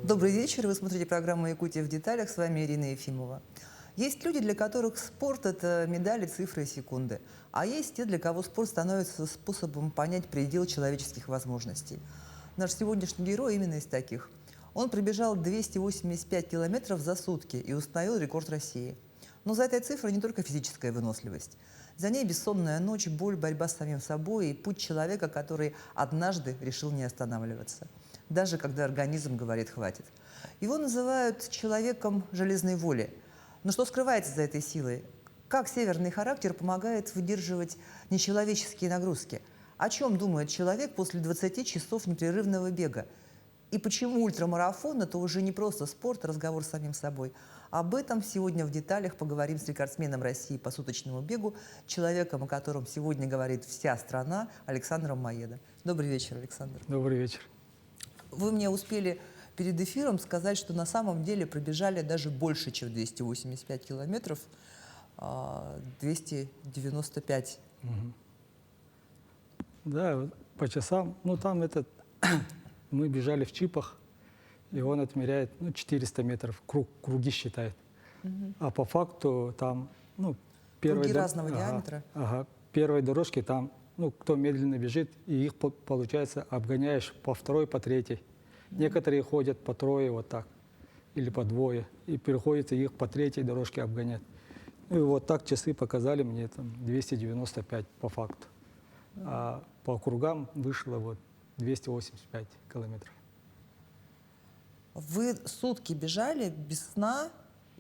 Добрый вечер. Вы смотрите программу «Якутия в деталях». С вами Ирина Ефимова. Есть люди, для которых спорт – это медали, цифры и секунды. А есть те, для кого спорт становится способом понять предел человеческих возможностей. Наш сегодняшний герой именно из таких. Он пробежал 285 километров за сутки и установил рекорд России. Но за этой цифрой не только физическая выносливость. За ней бессонная ночь, боль, борьба с самим собой и путь человека, который однажды решил не останавливаться. Даже когда организм говорит «хватит». Его называют человеком железной воли. Но что скрывается за этой силой? Как северный характер помогает выдерживать нечеловеческие нагрузки? О чем думает человек после 20 часов непрерывного бега? И почему ультрамарафон – это уже не просто спорт, а разговор с самим собой? Об этом сегодня в деталях поговорим с рекордсменом России по суточному бегу, человеком, о котором сегодня говорит вся страна, Александром Маедо. Добрый вечер, Александр. Добрый вечер. Вы мне успели перед эфиром сказать, что на самом деле пробежали даже больше, чем 285 километров, 295. Да, вот по часам, ну там мы бежали в чипах, и он отмеряет 400 метров, круги считает. А по факту там, Круги разного диаметра? Ага, первой дорожки там, кто медленно бежит, и их, получается, обгоняешь по второй, по третьей. Некоторые ходят по трое вот так, или по двое, и приходится их по третьей дорожке обгонять. И вот так часы показали мне там 295 по факту. А по кругам вышло вот 285 километров. Вы сутки бежали без сна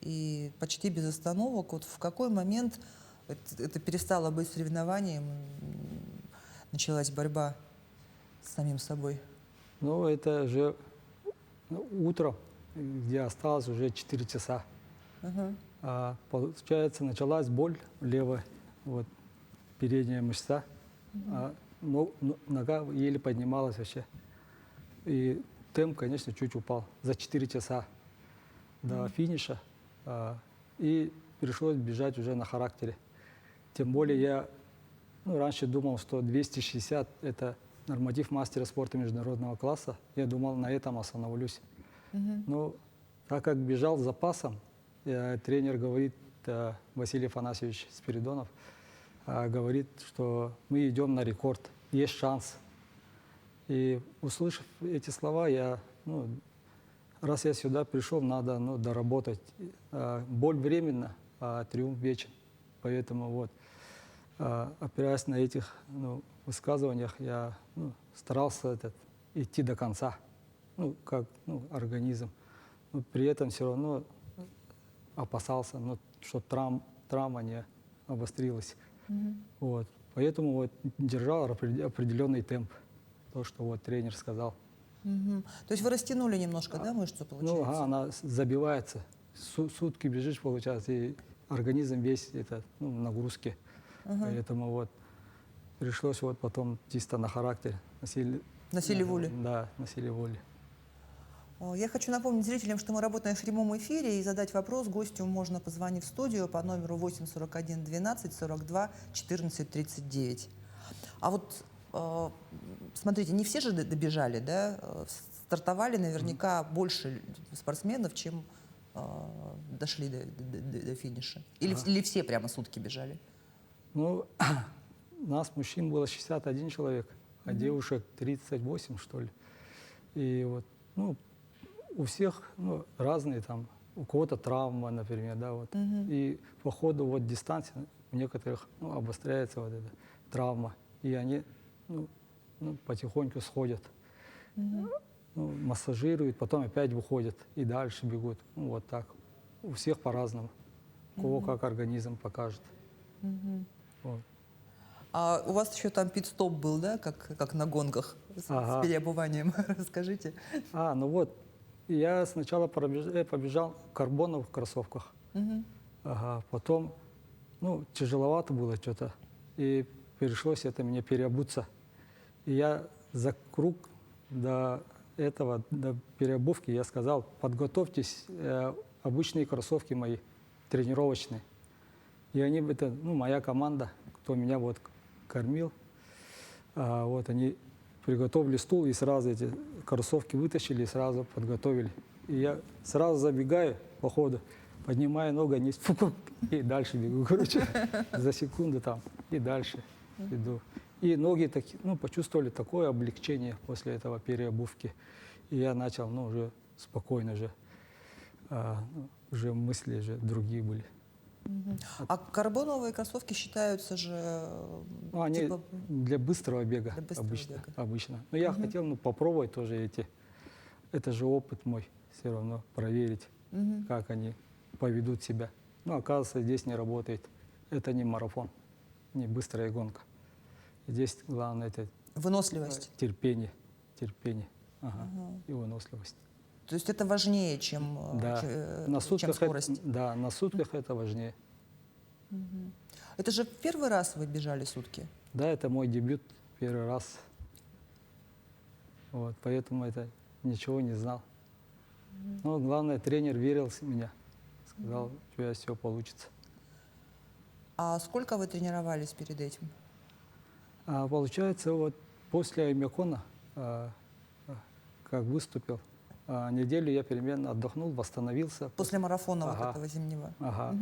и почти без остановок. Вот в какой момент это перестало быть соревнованием, началась борьба с самим собой? Ну, это же утром, где осталось уже 4 часа. А, получается, началась боль левая, вот, передняя мышца. Нога еле поднималась вообще. И темп, конечно, чуть упал за 4 часа до финиша. И пришлось бежать уже на характере. Тем более я раньше думал, что 260 – это норматив мастера спорта международного класса. Я думал, на этом остановлюсь. Но так как бежал с запасом, тренер говорит, Василий Афанасьевич Спиридонов, говорит, что мы идем на рекорд, есть шанс. И услышав эти слова, раз я сюда пришел, надо доработать. Боль временна, а триумф вечен. Поэтому вот, опираясь на этих высказываниях, я старался идти до конца, как организм. Но при этом все равно опасался, что травма не обострилась. Вот. Поэтому вот держал определенный темп, то, что вот тренер сказал. То есть вы растянули немножко, да, мышцу, получается? Она забивается. Сутки бежишь, получается, и организм весь в нагрузке. Поэтому вот пришлось вот потом чисто на характер. На силе воли? Да, на силе воли. Я хочу напомнить зрителям, что мы работаем в прямом эфире, и задать вопрос гостю можно, позвонив в студию по номеру 841 12 42 14 39. А вот смотрите, не все же добежали, да? Стартовали наверняка больше спортсменов, чем дошли до финиша. Или все прямо сутки бежали? Нас, мужчин, было 61 человек, а девушек 38, что ли. И вот, у всех разные там, у кого-то травма, например, да, вот. И по ходу вот дистанции у некоторых обостряется вот эта травма, и они потихоньку сходят, массажируют, потом опять выходят и дальше бегут. Вот так. У всех по-разному. У кого как организм покажет. Вот. А у вас еще там пит-стоп был, да, как на гонках с переобуванием? Расскажите. Я сначала побежал в карбоновых кроссовках. Потом, тяжеловато было что-то, и пришлось мне переобуться. И я за круг до переобувки я сказал: подготовьтесь, обычные кроссовки мои, тренировочные. И они, моя команда, кто меня вот кормил, вот они приготовили стул и сразу эти кроссовки вытащили и сразу подготовили. И я сразу забегаю по ходу, поднимаю ногу, не и дальше бегу, короче, за секунду там, и дальше иду. И ноги почувствовали такое облегчение после этого переобувки. И я начал, уже спокойно же, уже мысли же другие были. А карбоновые кроссовки считаются же Они типа, для быстрого бега для быстрого обычно. бега. обычно. Но я хотел попробовать тоже эти. Это же опыт мой, все равно проверить, как они поведут себя. Но оказывается, здесь не работает. Это не марафон, не быстрая гонка. Здесь главное это выносливость. терпение, и выносливость. То есть это важнее, чем, Да. чем скорость. На сутках это важнее. Это же первый раз вы бежали сутки? Да, это мой дебют первый раз. Вот, поэтому это ничего не знал. Но главное, тренер верил в меня. Сказал, у тебя все получится. А сколько вы тренировались перед этим? А получается, вот после Аймякона, как выступил, неделю я переменно отдохнул, восстановился. После марафона Ага. вот этого зимнего? Ага,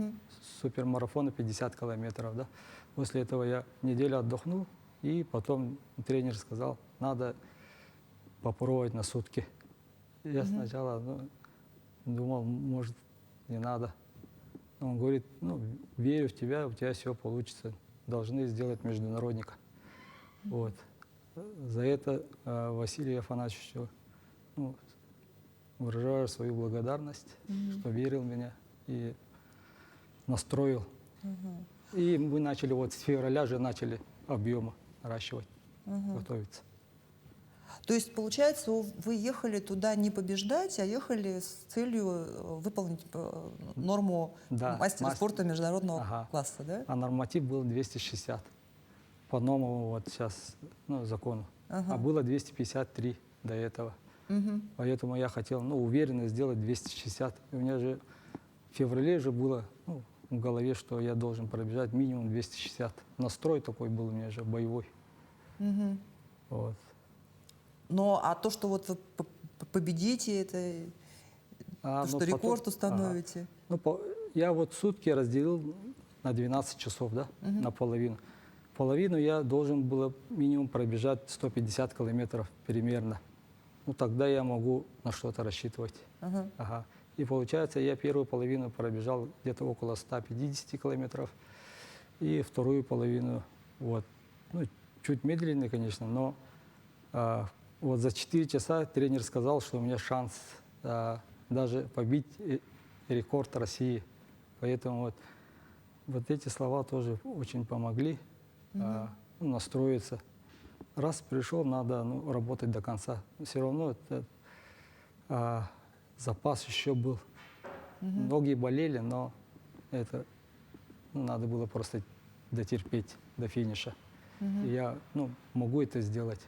супермарафона 50 километров, да. После этого я неделю отдохнул, и потом тренер сказал, надо попробовать на сутки. Я сначала думал, может, не надо. Он говорит, верю в тебя, у тебя все получится. Должны сделать международника. Вот. За это Василию Афанасьевичу выражаю свою благодарность, что верил в меня и настроил. И мы начали, вот с февраля же начали объемы наращивать, готовиться. То есть, получается, вы ехали туда не побеждать, а ехали с целью выполнить норму Да, мастера спорта международного Ага. класса, да? А норматив был 260 по новому вот сейчас закону. А было 253 до этого. Поэтому я хотел уверенно сделать 260. И у меня же в феврале же было в голове, что я должен пробежать минимум 260. Настрой такой был у меня же боевой. Вот. А то, что вот вы победите, это то, что потом- рекорд установите. Я вот сутки разделил на 12 часов, да, наполовину. Половину я должен был минимум пробежать 150 километров примерно. Тогда я могу на что-то рассчитывать. Ага. И получается, я первую половину пробежал где-то около 150 километров, и вторую половину, чуть медленнее, конечно, но вот за 4 часа тренер сказал, что у меня шанс даже побить рекорд России. Поэтому вот эти слова тоже очень помогли настроиться. Раз пришел, надо работать до конца. Все равно запас еще был. Ноги болели, но это надо было просто дотерпеть до финиша. И я могу это сделать.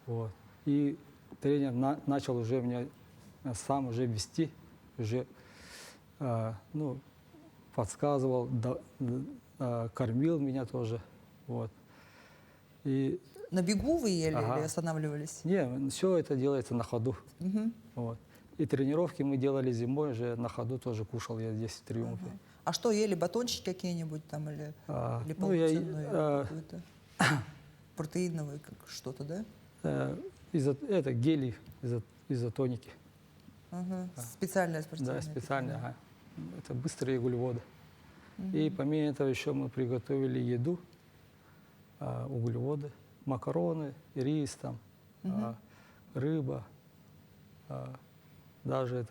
Вот. И тренер начал уже меня сам уже вести, уже подсказывал, кормил меня тоже. Вот. И На бегу вы ели или останавливались? не, все это делается на ходу. Вот. И тренировки мы делали зимой, уже на ходу тоже кушал я здесь в Триумфе. А что ели? Батончики какие-нибудь там или Я полноценные какой-то протеиновый что-то, да? это гели изотоники. Специальное спортивное Да, специально. питание. Это быстрые углеводы. И помимо этого еще мы приготовили еду, углеводы, макароны, рис, там, рыба, даже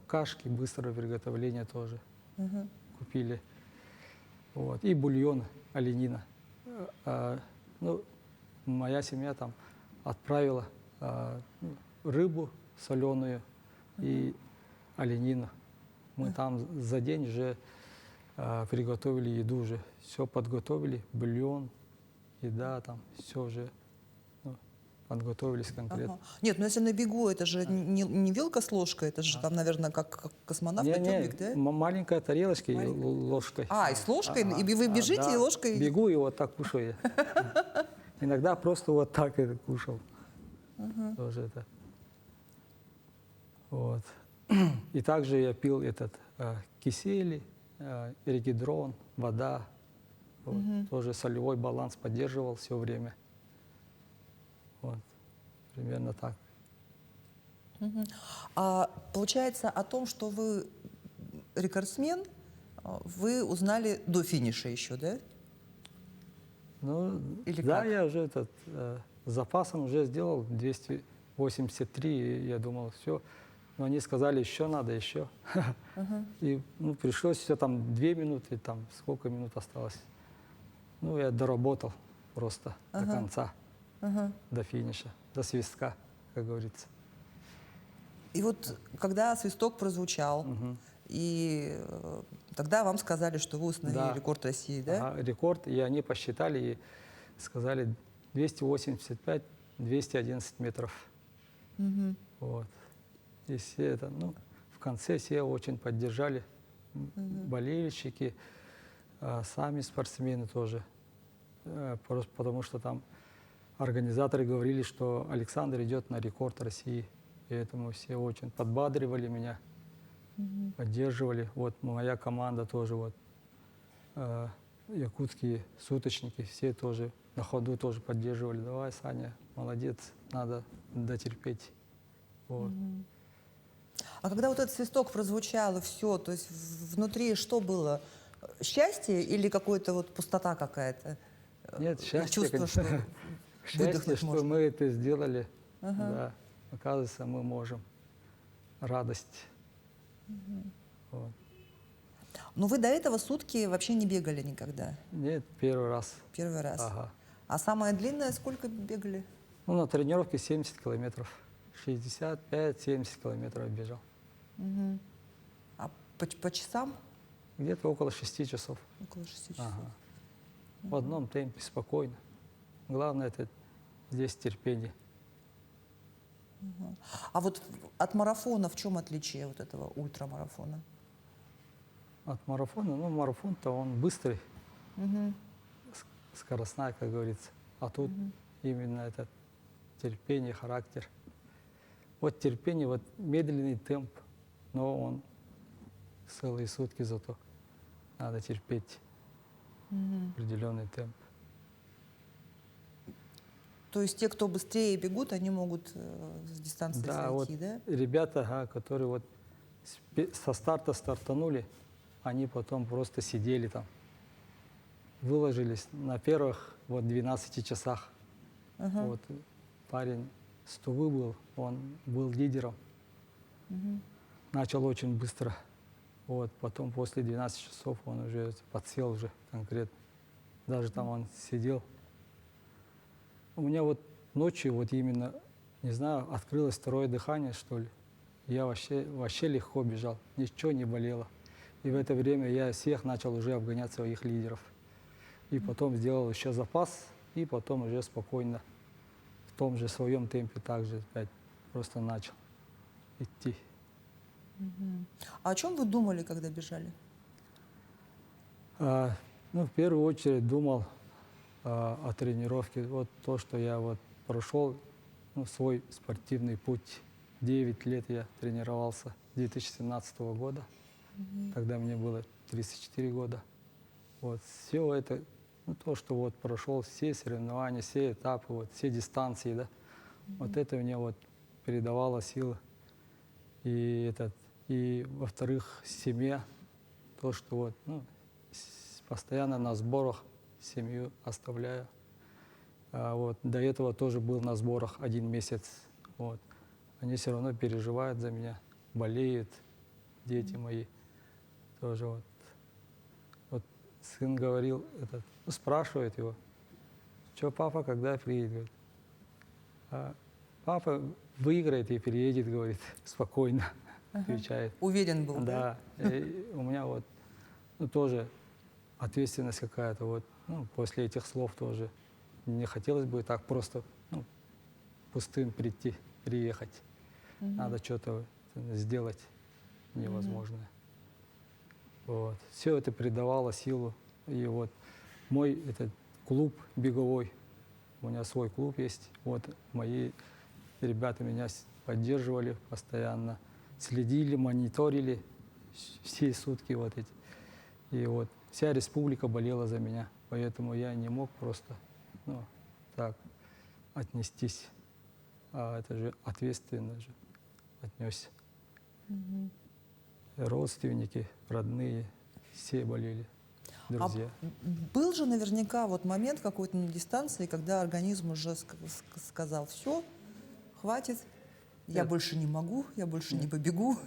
кашки быстрого приготовления тоже купили. Вот. И бульон, оленина. Моя семья там отправила рыбу соленую и оленину. Мы там за день уже приготовили еду, уже все подготовили, бульон, еда, там все уже подготовились конкретно. Нет, если на бегу, это же не вилка с ложкой, это же там, наверное, как космонавт тюбик, да? Маленькая тарелочка и ложкой. И с ложкой? И вы бежите, да. и ложкой? Бегу и вот так кушаю. Иногда просто вот так это кушал. Тоже это. Вот. И также я пил этот кисели, регидрон, вода. Вот. Тоже солевой баланс поддерживал все время. Вот. Примерно так. А получается о том, что вы рекордсмен, вы узнали до финиша еще, да? Ну, Или да, как? я уже с запасом уже сделал 283, и я думал, все. Но они сказали, еще надо, еще. И ну, пришлось все там 2 минуты, там сколько минут осталось. Ну, я доработал просто до конца, до финиша, до свистка, как говорится. И вот когда свисток прозвучал, и тогда вам сказали, что вы установили Да. рекорд России, да? Ага, рекорд, и они посчитали и сказали 285-211 метров. Вот. И все это, ну, в конце все очень поддержали, болельщики, сами спортсмены тоже, просто потому что там организаторы говорили, что Александр идет на рекорд России, и этому все очень подбадривали меня, поддерживали. Вот моя команда тоже, вот, якутские суточники, все тоже на ходу тоже поддерживали. Давай, Саня, молодец, надо дотерпеть. Вот. А когда вот этот свисток прозвучал, и все, то есть внутри что было? Счастье или какая-то вот пустота какая-то? Нет, Или счастье, чувство, что счастье, выдохнуть что можно? мы это сделали. Да, оказывается, мы можем. Радость. Вот. Но вы до этого сутки вообще не бегали никогда? Нет, первый раз. Первый раз. Ага. А самое длинное сколько бегали? Ну, на тренировке 70 километров. 65-70 километров бежал. А по часам? Где-то около 6 часов. Около 6 часов. Ага. В одном темпе, спокойно. Главное, это здесь терпение. А вот от марафона в чем отличие вот этого ультрамарафона? От марафона, ну, марафон-то он быстрый, скоростная, как говорится. А тут именно это терпение, характер. Вот терпение, вот медленный темп, но он целые сутки зато. Надо терпеть определенный темп. То есть те, кто быстрее бегут, они могут с дистанции Да, сойти, вот да? ребята, ага, которые вот со старта стартанули, они потом просто сидели там, выложились на первых вот 12 часах. Вот парень с Тувы был, он был лидером. Начал очень быстро. Вот, потом после 12 часов он уже подсел уже конкретно. Даже там он сидел. У меня вот ночью вот именно, не знаю, открылось второе дыхание, что ли. Я вообще легко бежал, ничего не болело. И в это время я всех начал уже обгонять своих лидеров. И потом сделал еще запас, и потом уже спокойно в том же своем темпе также опять просто начал идти. А о чем вы думали, когда бежали? Ну, в первую очередь думал о тренировке. Вот то, что я вот прошел, ну, свой спортивный путь. 9 лет я тренировался, с 2017 года. Тогда мне было 34 года. Вот все это, ну, то, что вот прошел все соревнования, все этапы, вот, все дистанции, да, вот это мне вот передавало силы. И во-вторых, семья, то, что вот, ну, постоянно на сборах семью оставляю. Вот, до этого тоже был на сборах 1 месяц. Вот. Они все равно переживают за меня, болеют, дети мои тоже. Вот сын говорил, ну, спрашивает его, что папа когда приедет? Говорит, папа выиграет и приедет, говорит, спокойно, отвечает. Уверен был, да? Да, и у меня вот, ну, тоже ответственность какая-то, вот, ну, после этих слов тоже. Не хотелось бы так просто, ну, пустым приехать. Надо что-то сделать невозможное. Вот. Все это придавало силу. И вот мой этот клуб беговой, У меня свой клуб есть. Вот мои ребята меня поддерживали постоянно, следили, мониторили все сутки вот эти. И вот вся республика болела за меня, поэтому я не мог просто, ну, так отнестись. А это же ответственно же отнесся. Родственники, родные, все болели, друзья. Был же наверняка вот момент какой-то на дистанции, когда организм уже сказал: все, хватит, я Нет. больше не могу, я больше не побегу.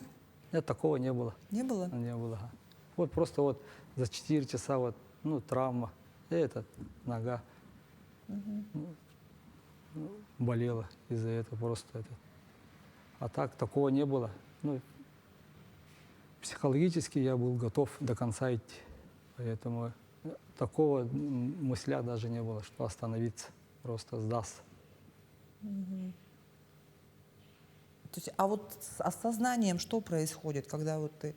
Нет, такого не было. Не было? Не было. Ага. Вот просто вот за 4 часа вот, ну, травма, и это, нога болела из-за этого просто это. А так такого не было. Ну, психологически я был готов до конца идти. Поэтому такого мысля даже не было, что остановиться, просто сдастся. То есть, а вот с осознанием что происходит, когда вот ты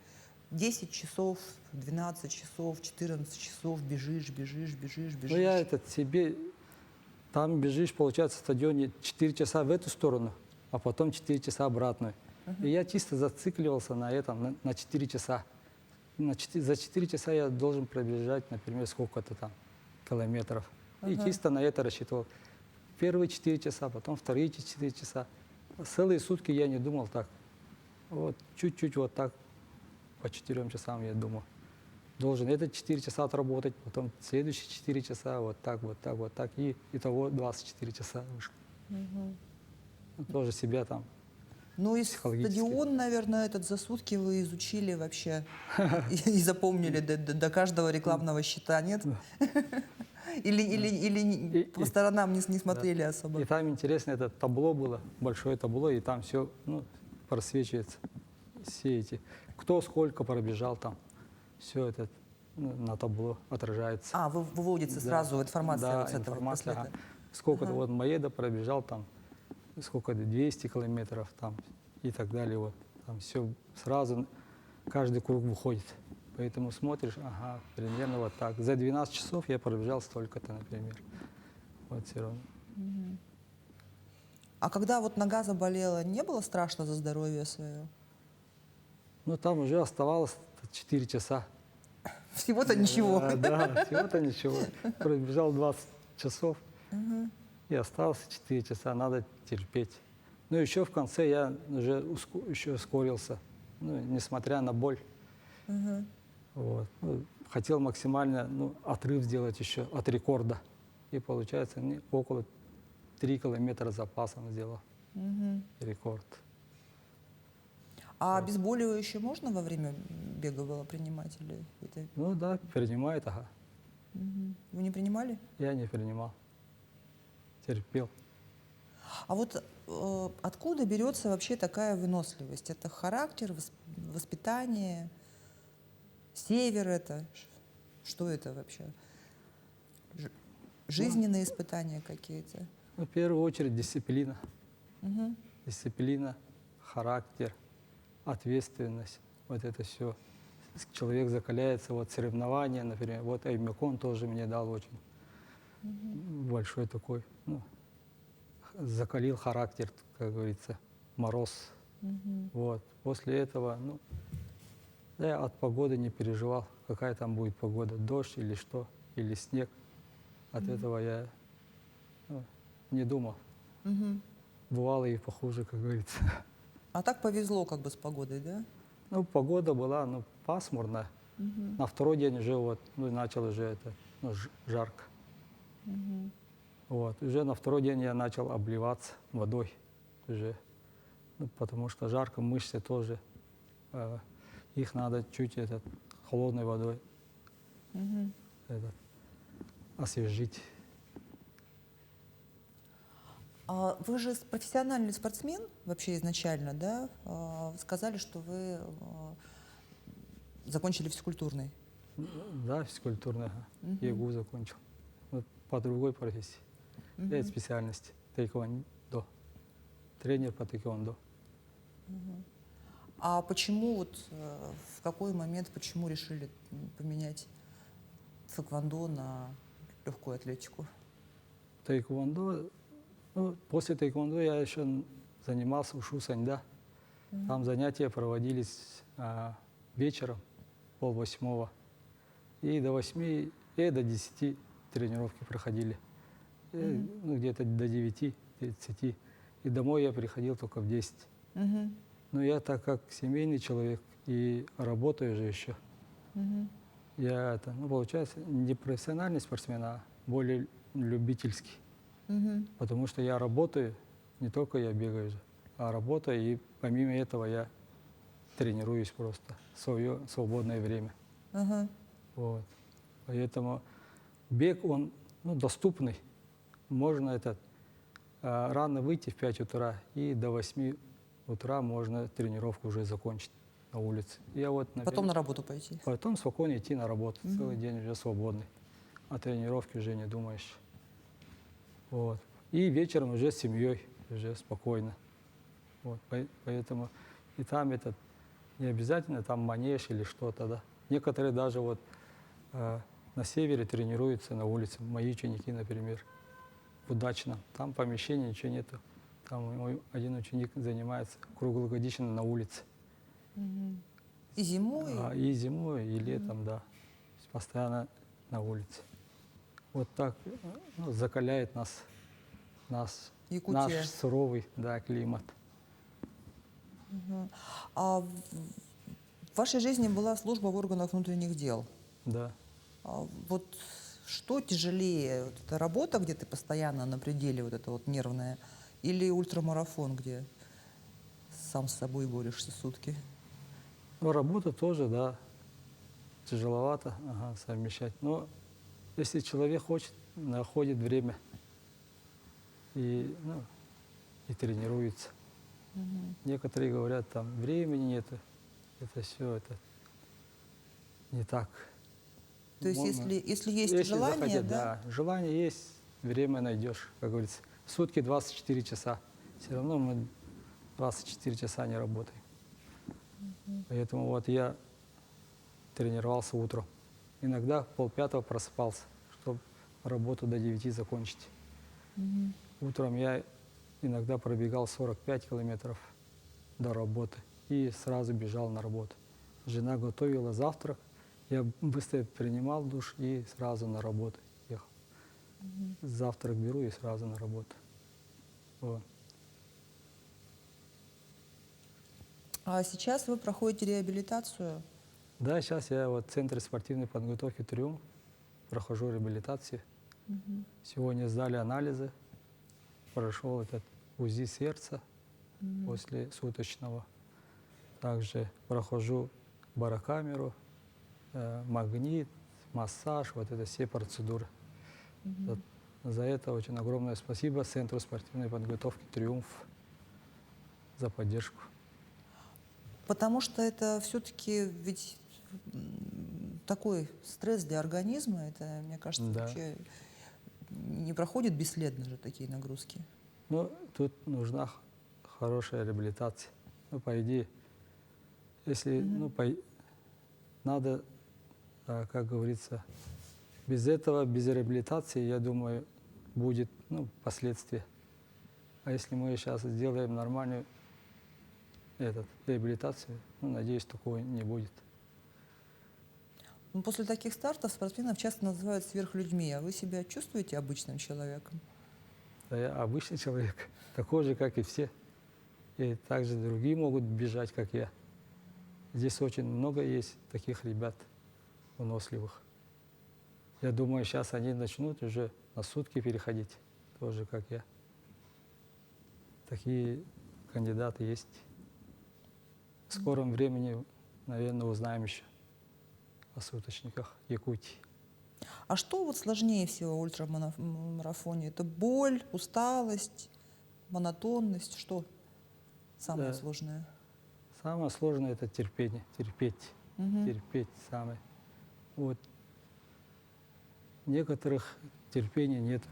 10 часов, 12 часов, 14 часов бежишь, бежишь? Ну, я этот себе, там бежишь, получается, в стадионе 4 часа в эту сторону, а потом 4 часа обратно. И я чисто зацикливался на этом, на 4 часа. За 4 часа я должен пробежать, например, сколько-то там километров. И чисто на это рассчитывал. Первые 4 часа, потом вторые 4 часа. Целые сутки я не думал так. Вот чуть-чуть вот так по 4 часам я думал. Должен это 4 часа отработать, потом следующие 4 часа, вот так, вот так, вот так. И итого 24 часа вышло. Ну, тоже себя там. Ну и психологически. стадион, наверное, этот за сутки вы изучили вообще и запомнили до каждого рекламного щита, нет? Или по сторонам не смотрели особо? И там интересно, это табло было, большое табло, и там все, ну, просвечивается. Все эти, кто сколько пробежал там, все это, ну, на табло отражается. А, выводится Да. сразу информация Да, вот с этого. информация, после ага. этого. Сколько-то вот Маеда пробежал там, сколько-то 200 километров там и так далее. Вот. Там все сразу, каждый круг выходит. Поэтому смотришь, ага, примерно вот так. За 12 часов я пробежал столько-то, например. Вот все равно. А когда вот нога заболела, не было страшно за здоровье свое? Ну там уже оставалось 4 часа. Всего-то ничего. Да, всего-то ничего. Пробежал 20 часов и осталось 4 часа, надо терпеть. Ну еще в конце я уже еще ускорился, ну, несмотря на боль. Вот. Ну, хотел максимально, ну, отрыв сделать еще от рекорда. И получается, около 3 километра запасом сделал рекорд. А обезболивающее можно во время бега было принимать? Или это... Ну да, принимает, ага. Вы не принимали? Я не принимал, терпел. А вот откуда берется вообще такая выносливость? Это характер, воспитание, север это? Что это вообще? Жизненные испытания какие-то? Ну, в первую очередь дисциплина. Дисциплина, характер, ответственность. Вот это все. Человек закаляется, вот соревнования, например. Вот Эймякон тоже мне дал очень большой такой, ну, закалил характер, как говорится, мороз. Вот. После этого, ну, я от погоды не переживал, какая там будет погода, дождь или что, или снег. От этого я, ну, не думал. Бывало и похуже, как говорится. А так повезло как бы с погодой, да? Ну, погода была, ну, пасмурная. На второй день уже вот, ну, начал уже это, ну, жарко. Вот. Уже на второй день я начал обливаться водой уже. Ну, потому что жарко, мышцы тоже. Их надо чуть холодной водой освежить. А вы же профессиональный спортсмен вообще изначально, да? Сказали, что вы закончили физкультурный. Да, физкультурный, ЕГУ закончил. Вот по другой профессии. Я специальности тэквондо. Тренер по тэквондо. А почему вот в какой момент, почему решили поменять тэквондо на легкую атлетику? тайквондо, ну, после тайквондо я еще занимался ушу саньда. Там занятия проводились вечером, 7:30. И до 8, и до 10 тренировки проходили. И, ну, где-то до 9:30. И домой я приходил только в 10. Мгм. Но я, так как семейный человек и работаю же еще, Мгм. я это, ну, получается, не профессиональный спортсмен, а более любительский. Мгм. Потому что я работаю, не только я бегаю же, а работаю, и помимо этого я тренируюсь просто в свое свободное время. Ага. Вот. Поэтому бег, он, ну, доступный. Можно рано выйти в 5 утра, и до 8 утра можно тренировку уже закончить на улице. Я вот, Потом например, на работу пойти. потом спокойно идти на работу, целый день уже свободный. О тренировке уже не думаешь. Вот. И вечером уже с семьей, уже спокойно. Вот. Поэтому и там не обязательно там манеж или что-то, да. Некоторые даже вот на севере тренируются на улице, мои ученики, например, в Удачном. Там помещения ничего нету. Там мой один ученик занимается круглогодично на улице. И зимой. И зимой, и летом, да. То есть постоянно на улице. Вот так, ну, закаляет нас Якутия. наш суровый, да, климат. А в вашей жизни была служба в органах внутренних дел. Да. Вот что тяжелее? Вот эта работа, где ты постоянно на пределе, вот это вот нервная, или ультрамарафон, где сам с собой борешься сутки? Ну, работа тоже, да, тяжеловато, совмещать. Но если человек хочет, находит время и, ну, и тренируется. Некоторые говорят, там времени нету, это все, это не так. То есть Можно- если есть Если желание, захотеть, да? да, желание есть, время найдешь, как говорится. В сутки 24 часа. Все равно мы 24 часа не работаем. Поэтому вот я тренировался утром. Иногда в 4:30 просыпался, чтобы работу до 9 закончить. Утром я иногда пробегал 45 километров до работы и сразу бежал на работу. Жена готовила завтрак, я быстро принимал душ и сразу на работу ехал. Завтрак беру и сразу на работу. Вот. А сейчас вы проходите реабилитацию. Да, сейчас я вот в Центре спортивной подготовки «Триумф» прохожу реабилитацию. Сегодня сдали анализы, прошел этот УЗИ сердца после суточного. Также прохожу барокамеру, магнит, массаж, вот это все процедуры. За это очень огромное спасибо Центру спортивной подготовки «Триумф» за поддержку. Потому что это все-таки ведь такой стресс для организма, это, мне кажется, Да. вообще не проходит бесследно же такие нагрузки. Но тут нужна хорошая реабилитация. Ну, по идее, если, надо, как говорится, без этого, без реабилитации, я думаю, будет, ну, последствия. А если мы сейчас сделаем нормальную реабилитацию, ну, надеюсь, такого не будет. Но после таких стартов спортсменов часто называют сверхлюдьми. А вы себя чувствуете обычным человеком? Да, я обычный человек, такой же, как и все. И также другие могут бежать, как я. Здесь очень много есть таких ребят выносливых. Я думаю, сейчас они начнут уже на сутки переходить, тоже как я. Такие кандидаты есть. В скором времени, наверное, узнаем еще о суточниках Якутии. А что вот сложнее всего в ультрамарафоне? Это боль, усталость, монотонность? Что самое Да. сложное? Самое сложное – это терпение, терпеть самое. Вот. Некоторых терпения нет.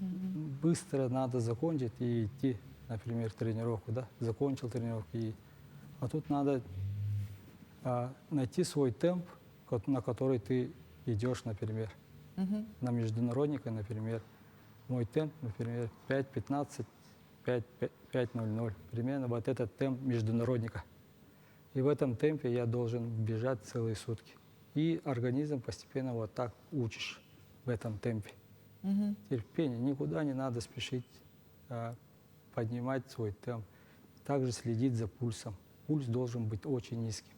Быстро надо закончить и идти, например, тренировку, да? Закончил тренировку. А тут надо найти свой темп, на который ты идешь, например. На международника, например, мой темп, например, 5:15, 5:00. Примерно вот этот темп международника. И в этом темпе я должен бежать целые сутки. И организм постепенно вот так учишь в этом темпе. Терпение, никуда не надо спешить, поднимать свой темп. Также следить за пульсом. Пульс должен быть очень низким.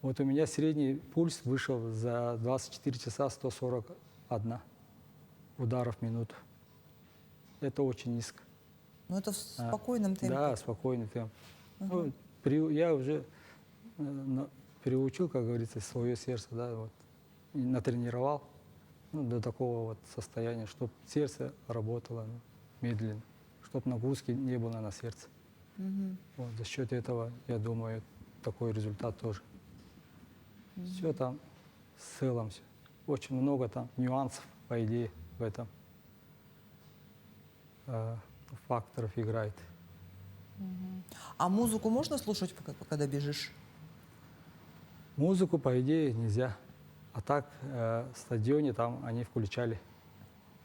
Вот у меня средний пульс вышел за 24 часа 141 ударов в минуту. Это очень низко. Но это в спокойном темпе. Да, спокойный темп. Ну, я уже приучил, как говорится, свое сердце, да, вот, и натренировал до такого вот состояния, чтобы сердце работало медленно, чтобы нагрузки не было на сердце. Вот, за счет этого, я думаю, такой результат тоже. Все там в целом, все. Очень много там нюансов, по идее, в этом факторов играет. А музыку можно слушать, когда бежишь? Музыку, по идее, нельзя. А так, в стадионе там они включали.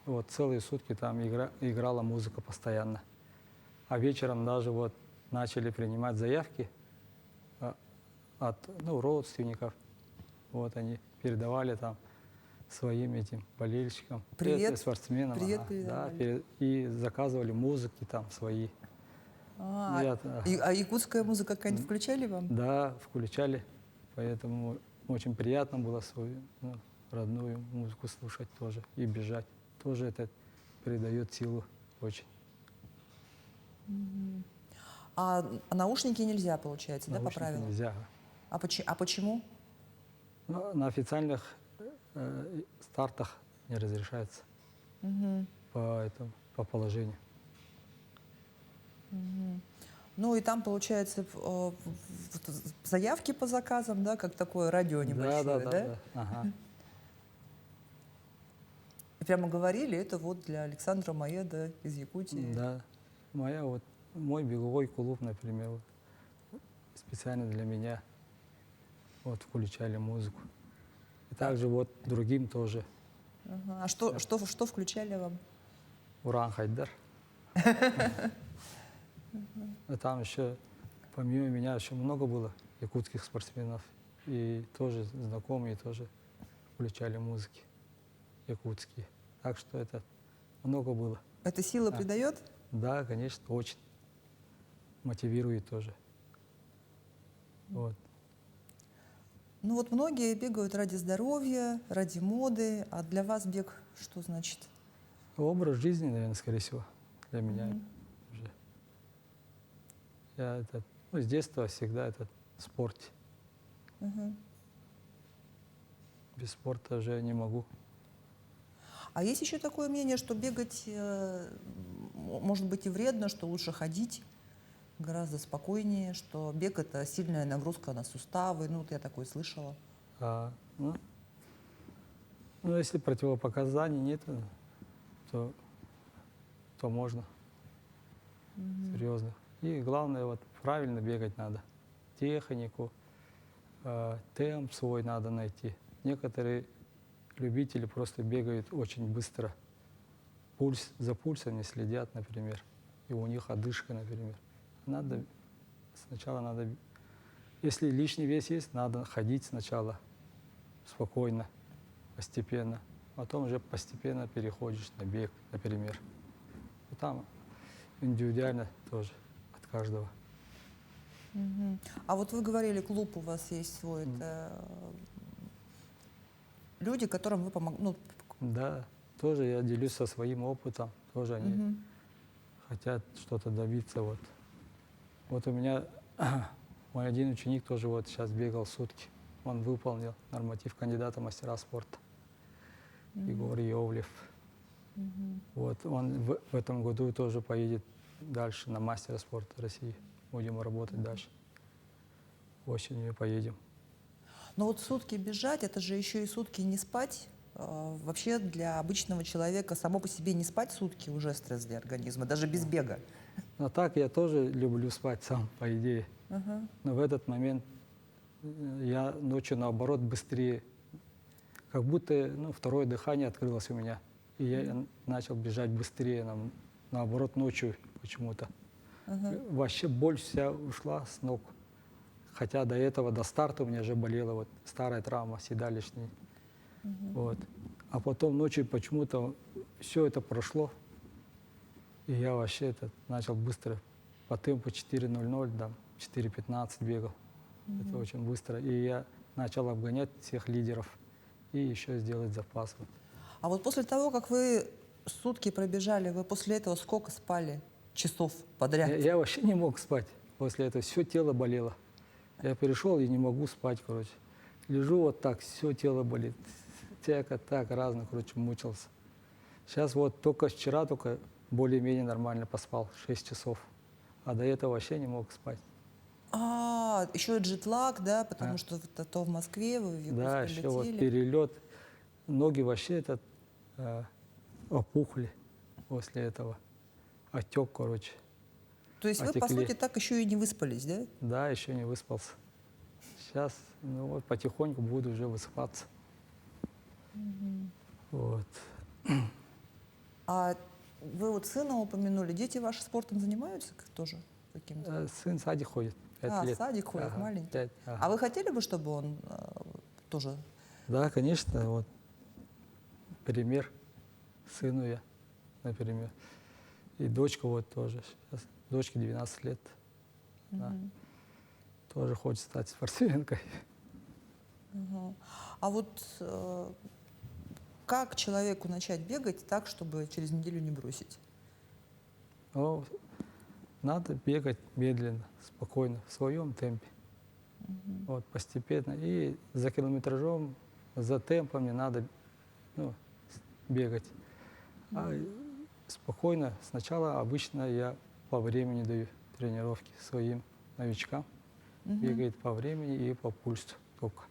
Вот целые сутки там играла музыка постоянно. А вечером даже вот начали принимать заявки от родственников. Вот они передавали там своим этим болельщикам, Привет. спортсменам. Привет Да, передавали. и заказывали музыки там свои. А якутская музыка какая-нибудь включали вам? Да, включали. Поэтому очень приятно было свою родную музыку слушать тоже и бежать. Тоже это придает силу очень. А наушники нельзя, получается, да, по Наушники правилам? нельзя. А почему? Но на официальных стартах не разрешается по положению. Ну и там, получается, заявки по заказам, да, как такое радио небольшое, да? Да. Ага. И прямо говорили, это вот для Александра Маеда из Якутии. Да. Мой беговой клуб, например, вот, специально для меня вот включали музыку. И также вот другим тоже. Ага. А что включали вам? Уран Хайдар. А там еще, помимо меня, еще много было якутских спортсменов. И тоже знакомые тоже включали музыки якутские. Так что это много было. Это сила придает? Да, конечно, очень. Мотивирует тоже. Вот. Ну вот многие бегают ради здоровья, ради моды. А для вас бег что значит? Образ жизни, наверное, скорее всего, для меня уже. Я с детства всегда в спорте. Без спорта уже не могу. А есть еще такое мнение, что бегать может быть и вредно, что лучше ходить гораздо спокойнее, что бег — это сильная нагрузка на суставы. Ну, вот я такое слышала. Если противопоказаний нет, то можно. Серьезно. И главное, вот правильно бегать надо. Технику, темп свой надо найти. Некоторые любители просто бегают очень быстро. За пульсом не следят, например. И у них одышка, например. Сначала надо, если лишний вес есть, надо ходить сначала спокойно, постепенно. Потом уже постепенно переходишь на бег, например. И там индивидуально тоже от каждого. А вот вы говорили, клуб у вас есть свой. Это люди, которым вы помогаете. Да, тоже я делюсь со своим опытом. Тоже они хотят что-то добиться. Вот у меня мой один ученик тоже вот сейчас бегал сутки. Он выполнил норматив кандидата в мастера спорта. Егор Йовлев. Вот он в этом году тоже поедет дальше на мастера спорта России. Будем работать дальше. Осенью поедем. Но вот сутки бежать, это же еще и сутки не спать. Вообще для обычного человека само по себе не спать сутки уже стресс для организма, даже без бега. Но так я тоже люблю спать сам, по идее. Но в этот момент я ночью, наоборот, быстрее как будто второе дыхание открылось у меня. И я начал бежать быстрее, наоборот, ночью почему-то. Вообще боль вся ушла с ног. Хотя до этого, до старта у меня же болела вот старая травма седалищная. Вот. А потом ночью почему-то все это прошло. И я вообще начал быстро по темпу 4:00, там, 4:15 бегал. Это очень быстро. И я начал обгонять всех лидеров и еще сделать запас. Вот. А вот после того, как вы сутки пробежали, вы после этого сколько спали часов подряд? Я вообще не мог спать после этого. Все тело болело. Я перешел и не могу спать, короче. Лежу вот так, все тело болит. Всяко так, разно, короче, мучился. Сейчас вот только вчера более-менее нормально поспал, 6 часов. А до этого вообще не мог спать. А, еще и джетлаг, да, потому что то в Москве, вы в Якутск Да, еще вот прилетели. перелет. Ноги вообще опухли после этого. Отек, короче. То есть вы, по отекли. сути, так еще и не выспались, да? Да, еще не выспался. Сейчас, вот потихоньку буду уже высыпаться. Вот. А вы вот сына упомянули, дети ваши спортом занимаются тоже каким-то? Сын в садик ходит, 5 лет. В садик ходит, Ага, маленький. 5, ага. А вы хотели бы, чтобы он тоже? Да, конечно, вот пример сыну я, например. И дочка вот тоже. Сейчас дочке 12 лет. Да. Тоже хочет стать спортсменкой. Мгм. А вот как человеку начать бегать так, чтобы через неделю не бросить? Но надо бегать медленно, спокойно, в своем темпе. Вот, постепенно. И за километражом, за темпом не надо бегать. А спокойно. Сначала обычно я по времени даю тренировки своим новичкам. Бегает по времени и по пульсу только.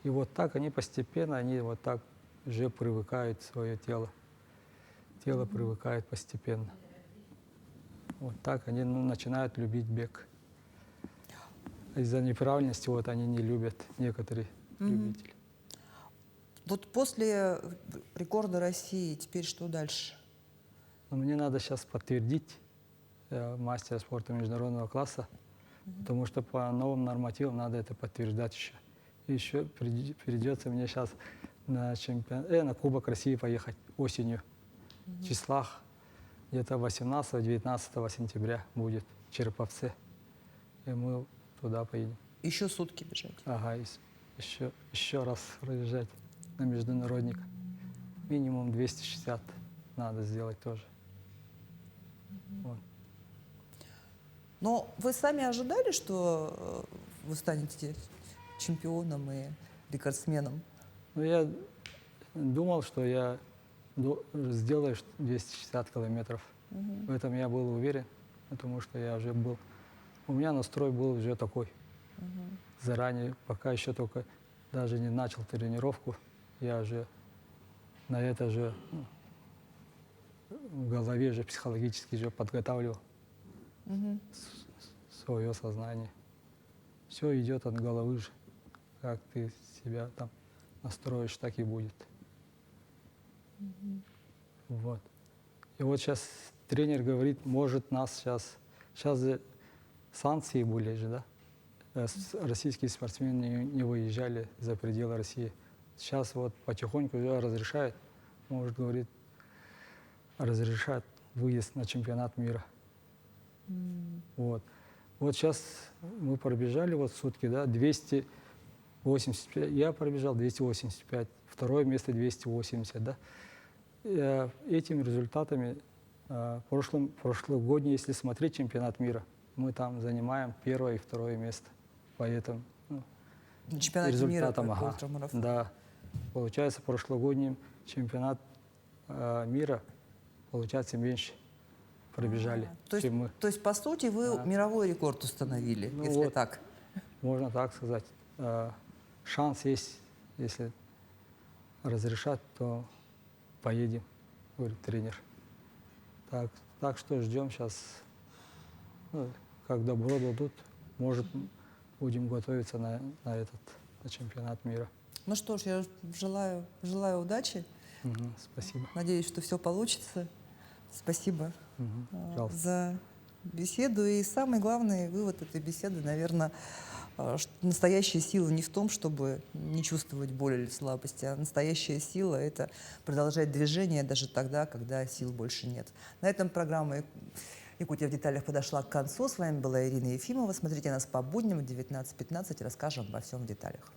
И вот так они постепенно, они вот так уже привыкают в свое тело. Тело привыкает постепенно. Вот так они начинают любить бег. Из-за неправильности вот они не любят, некоторые любители. Вот после рекорда России теперь что дальше? Но мне надо сейчас подтвердить мастера спорта международного класса, потому что по новым нормативам надо это подтверждать еще. И еще придется мне сейчас на Кубок России поехать осенью. В числах где-то 18-19 сентября будет в Череповце. И мы туда поедем. Еще сутки бежать. Ага, еще раз проезжать на международник. Минимум 260 надо сделать тоже. Вот. Но вы сами ожидали, что вы станете чемпионом и рекордсменом? Ну, я думал, что я сделаю 260 километров. В этом я был уверен, потому что я уже был... У меня настрой был уже такой. Заранее, пока еще только даже не начал тренировку, я уже на это же в голове же психологически же подготавливал свое сознание. Все идет от головы же. Как ты себя там настроишь, так и будет. Вот. И вот сейчас тренер говорит, может нас сейчас же санкции были же, да? Российские спортсмены не выезжали за пределы России. Сейчас вот потихоньку уже разрешает, может, говорит, разрешат выезд на чемпионат мира. Вот. Вот сейчас мы пробежали вот сутки, да, 285, я пробежал 285, второе место 280, да. И, этими результатами прошлогодний, если смотреть чемпионат мира, мы там занимаем первое и второе место. Поэтому На чемпионате мира по результатом, ультрамарафону. да. Получается, прошлогодний чемпионат мира, получается, меньше пробежали, чем мы. То есть, по сути, вы мировой рекорд установили, Ну если вот. так. Можно так сказать. Шанс есть, если разрешат, то поедем, говорит тренер. Так что ждем сейчас, как добро дадут, может, будем готовиться на чемпионат мира. Ну что ж, я желаю удачи. Спасибо. Надеюсь, что все получится. Спасибо Пожалуйста. за беседу. И самый главный вывод этой беседы, наверное, что настоящая сила не в том, чтобы не чувствовать боль или слабости, а настоящая сила — это продолжать движение даже тогда, когда сил больше нет. На этом программа «Якутия в деталях» подошла к концу. С вами была Ирина Ефимова. Смотрите нас по будням в 19:15. Расскажем обо всем в деталях.